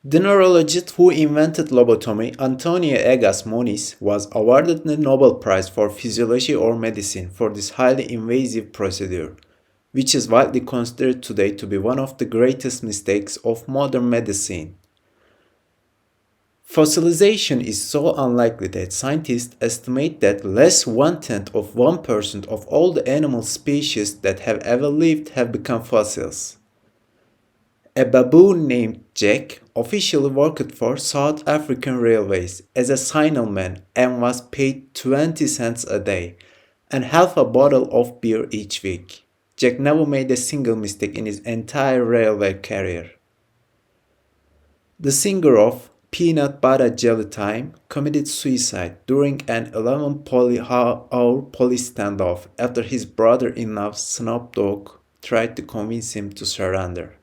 The neurologist who invented lobotomy, Antonio Egas Moniz, was awarded the Nobel Prize for Physiology or Medicine for this highly invasive procedure, which is widely considered today to be one of the greatest mistakes of modern medicine. Fossilization is so unlikely that scientists estimate that less 1/10 of 1% of all the animal species that have ever lived have become fossils. A baboon named Jack officially worked for South African Railways as a signalman and was paid 20 cents a day and half a bottle of beer each week. Jack never made a single mistake in his entire railway career. The singer of Peanut Butter Jelly Time committed suicide during an 11-hour police standoff after his brother-in-law Snoop Dogg tried to convince him to surrender.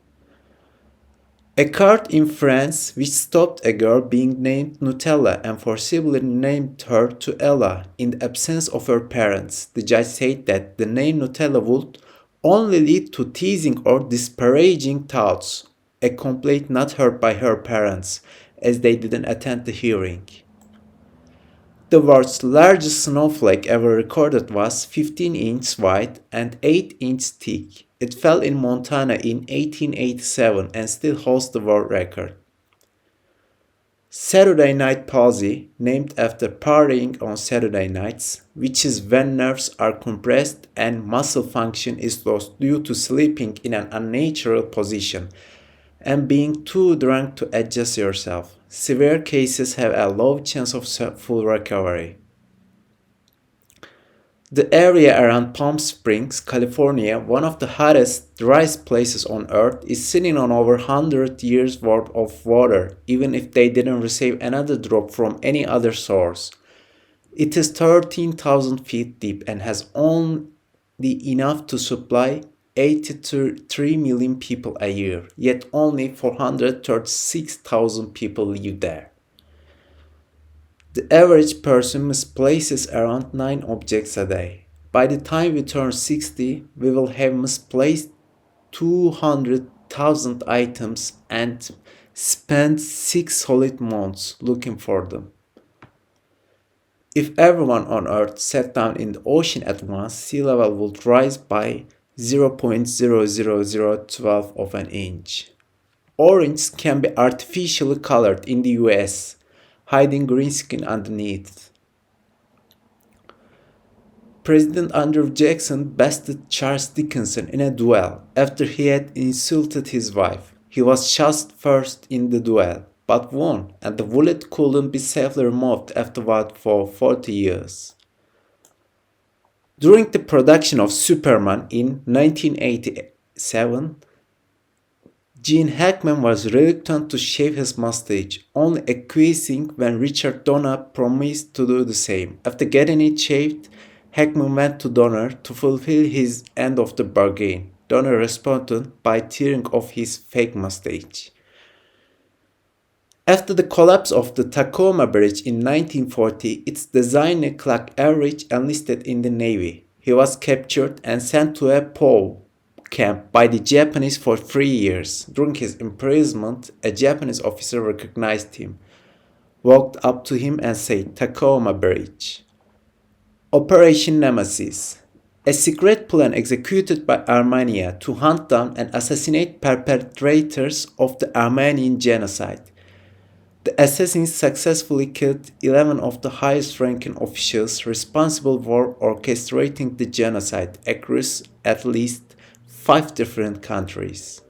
A court in France which stopped a girl being named Nutella and forcibly named her to Ella in the absence of her parents. The judge said that the name Nutella would only lead to teasing or disparaging thoughts, a complaint not heard by her parents as they didn't attend the hearing. The world's largest snowflake ever recorded was 15 inches wide and 8 inches thick. It fell in Montana in 1887 and still holds the world record. Saturday night palsy, named after partying on Saturday nights, which is when nerves are compressed and muscle function is lost due to sleeping in an unnatural position and being too drunk to adjust yourself. Severe cases have a low chance of full recovery. The area around Palm Springs, California, one of the hottest, driest places on earth, is sitting on over 100 years worth of water, even if they didn't receive another drop from any other source. It is 13,000 feet deep and has only enough to supply 83 million people a year, yet only 436,000 people live there. The average person misplaces around 9 objects a day. By the time we turn 60, we will have misplaced 200,000 items and spent 6 solid months looking for them. If everyone on Earth sat down in the ocean at once, sea level would rise by 0.00012 of an inch. Orange can be artificially colored in the US, hiding green skin underneath. President Andrew Jackson bested Charles Dickinson in a duel after he had insulted his wife. He was shot first in the duel, but won, and the bullet couldn't be safely removed afterward for 40 years. During the production of Superman in 1987, Gene Hackman was reluctant to shave his mustache, only acquiescing when Richard Donner promised to do the same. After getting it shaved, Hackman went to Donner to fulfill his end of the bargain. Donner responded by tearing off his fake mustache. After the collapse of the Tacoma Bridge in 1940, its designer Clark Everidge enlisted in the Navy. He was captured and sent to a POW camp by the Japanese for 3 years. During his imprisonment, a Japanese officer recognized him, walked up to him and said, "Tacoma Bridge." Operation Nemesis, a secret plan executed by Armenia to hunt down and assassinate perpetrators of the Armenian genocide. The assassins successfully killed 11 of the highest-ranking officials responsible for orchestrating the genocide across at least 5 different countries.